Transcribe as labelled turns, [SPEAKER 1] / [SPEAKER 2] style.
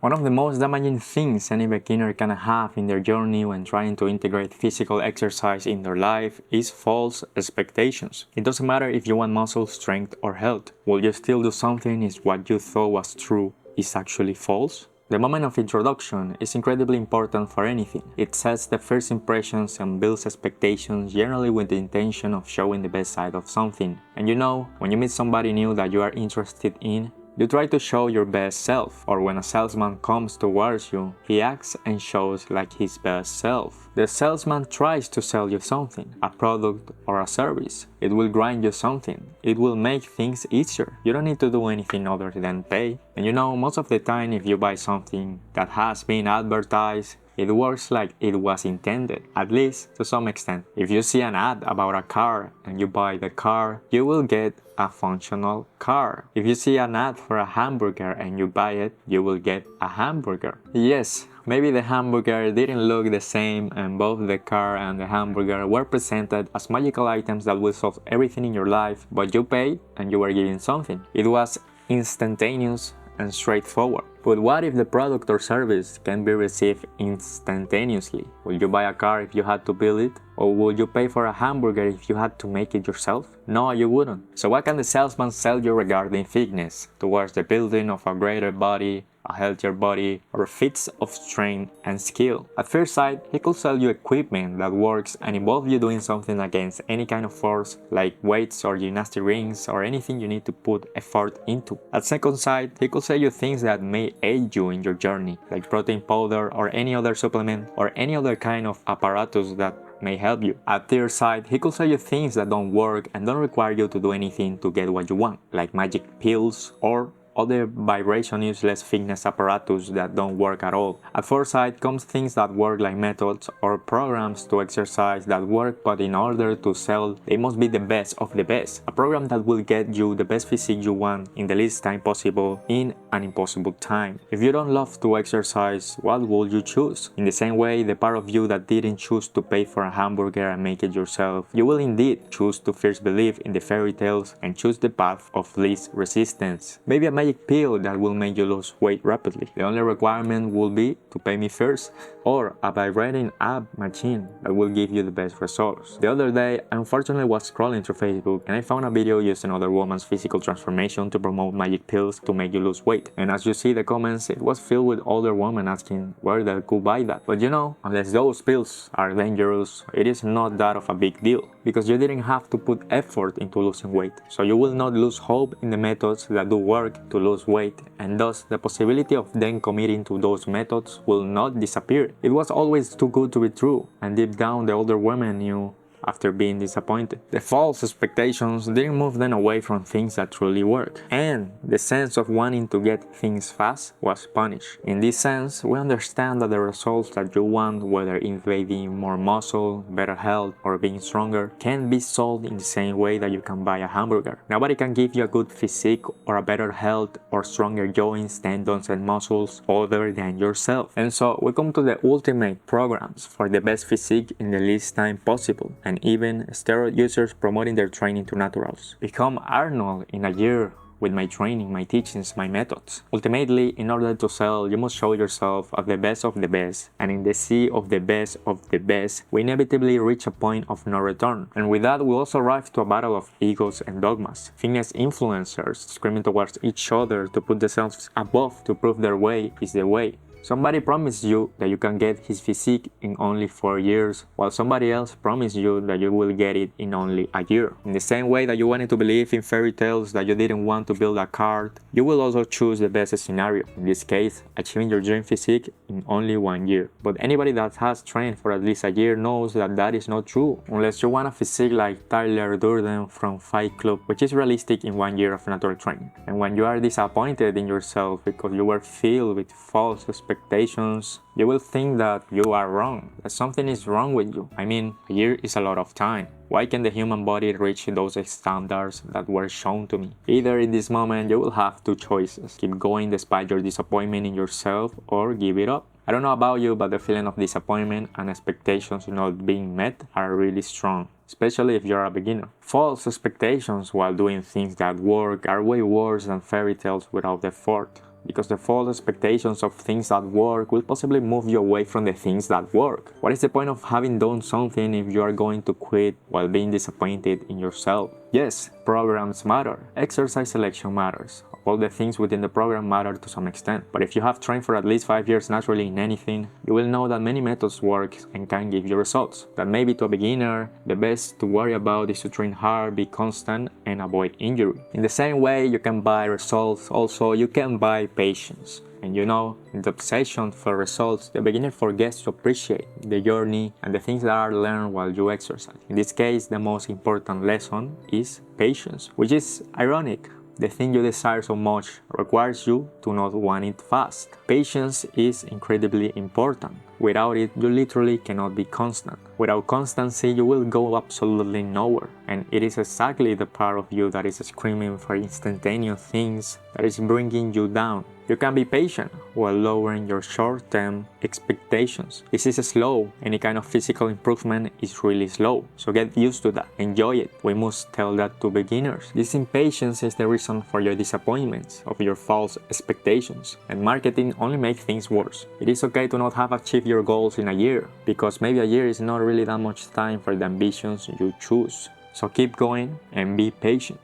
[SPEAKER 1] One of the most damaging things any beginner can have in their journey when trying to integrate physical exercise in their life is false expectations. It doesn't matter if you want muscle strength or health. Will you still do something if what you thought was true is actually false? The moment of introduction is incredibly important for anything. It sets the first impressions and builds expectations, generally with the intention of showing the best side of something. And when you meet somebody new that you are interested in, you try to show your best self, or when a salesman comes towards you, he acts and shows like his best self. The salesman tries to sell you something, a product or a service. It will grind you something. It will make things easier. You don't need to do anything other than pay. And most of the time if you buy something that has been advertised, it works like it was intended, at least to some extent. If you see an ad about a car and you buy the car, you will get a functional car. If you see an ad for a hamburger and you buy it, you will get a hamburger. Yes, maybe the hamburger didn't look the same and both the car and the hamburger were presented as magical items that will solve everything in your life, but you paid and you were given something. It was instantaneous and straightforward. But what if the product or service can be received instantaneously? Will you buy a car if you had to build it? Or would you pay for a hamburger if you had to make it yourself? No, you wouldn't. So what can the salesman sell you regarding fitness, towards the building of a greater body, a healthier body, or feats of strength and skill? At first sight, he could sell you equipment that works and involves you doing something against any kind of force, like weights or gymnastic rings or anything you need to put effort into. At second sight, he could sell you things that may aid you in your journey, like protein powder or any other supplement or any other kind of apparatus that may help you. At third sight, he could sell you things that don't work and don't require you to do anything to get what you want, like magic pills or other vibration useless fitness apparatus that don't work at all. At fourth sight comes things that work, like methods or programs to exercise that work, but in order to sell, they must be the best of the best. A program that will get you the best physique you want in the least time possible in an impossible time. If you don't love to exercise, what would you choose? In the same way, the part of you that didn't choose to pay for a hamburger and make it yourself, you will indeed choose to first believe in the fairy tales and choose the path of least resistance. Maybe a magic pill that will make you lose weight rapidly. The only requirement will be to pay me first, or a vibrating ab machine that will give you the best results. The other day, I unfortunately was scrolling through Facebook and I found a video using another woman's physical transformation to promote magic pills to make you lose weight. And as you see the comments, it was filled with older women asking where they could buy that. But unless those pills are dangerous, it is not that of a big deal, because you didn't have to put effort into losing weight. So you will not lose hope in the methods that do work to lose weight, and thus the possibility of them committing to those methods will not disappear. It was always too good to be true, and deep down the older women knew after being disappointed. The false expectations didn't move them away from things that truly work, and the sense of wanting to get things fast was punished. In this sense, we understand that the results that you want, whether invading more muscle, better health, or being stronger, can be sold in the same way that you can buy a hamburger. Nobody can give you a good physique or a better health or stronger joints, tendons, and muscles other than yourself. And so we come to the ultimate programs for the best physique in the least time possible, and even steroid users promoting their training to naturals. Become Arnold in a year with my training, my teachings, my methods. Ultimately, in order to sell, you must show yourself as the best of the best, and in the sea of the best, we inevitably reach a point of no return. And with that, we also arrive to a battle of egos and dogmas. Fitness influencers screaming towards each other to put themselves above to prove their way is the way. Somebody promised you that you can get his physique in only 4 years, while somebody else promised you that you will get it in only a year. In the same way that you wanted to believe in fairy tales that you didn't want to build a car, you will also choose the best scenario, in this case, achieving your dream physique in only 1 year. But anybody that has trained for at least a year knows that that is not true, unless you want a physique like Tyler Durden from Fight Club, which is realistic in 1 year of natural training. And when you are disappointed in yourself because you were filled with false expectations, you will think that you are wrong, that something is wrong with you. I mean, a year is a lot of time. Why can the human body reach those standards that were shown to me? Either in this moment you will have two choices: keep going despite your disappointment in yourself, or give it up. I don't know about you, but the feeling of disappointment and expectations not being met are really strong, especially if you're a beginner. False expectations while doing things that work are way worse than fairy tales without effort. because the false expectations of things that work will possibly move you away from the things that work. What is the point of having done something if you are going to quit while being disappointed in yourself? Yes, programs matter. Exercise selection matters. All the things within the program matter to some extent. But if you have trained for at least 5 years naturally in anything, you will know that many methods work and can give you results. That maybe to a beginner, the best to worry about is to train hard, be constant, and avoid injury. In the same way you can buy results, also you can buy patience. And you know, in the obsession for results, the beginner forgets to appreciate the journey and the things that are learned while you exercise. In this case, the most important lesson is patience, which is ironic. The thing you desire so much requires you to not want it fast. Patience is incredibly important. Without it, you literally cannot be constant. Without constancy, you will go absolutely nowhere. And it is exactly the part of you that is screaming for instantaneous things that is bringing you down. You can be patient while lowering your short-term expectations. This is slow. Any kind of physical improvement is really slow. So get used to that. Enjoy it. We must tell that to beginners. This impatience is the reason for your disappointments, of your false expectations. And marketing only makes things worse. It is okay to not have achieved your goals in a year, because maybe a year is not really that much time for the ambitions you choose. So keep going and be patient.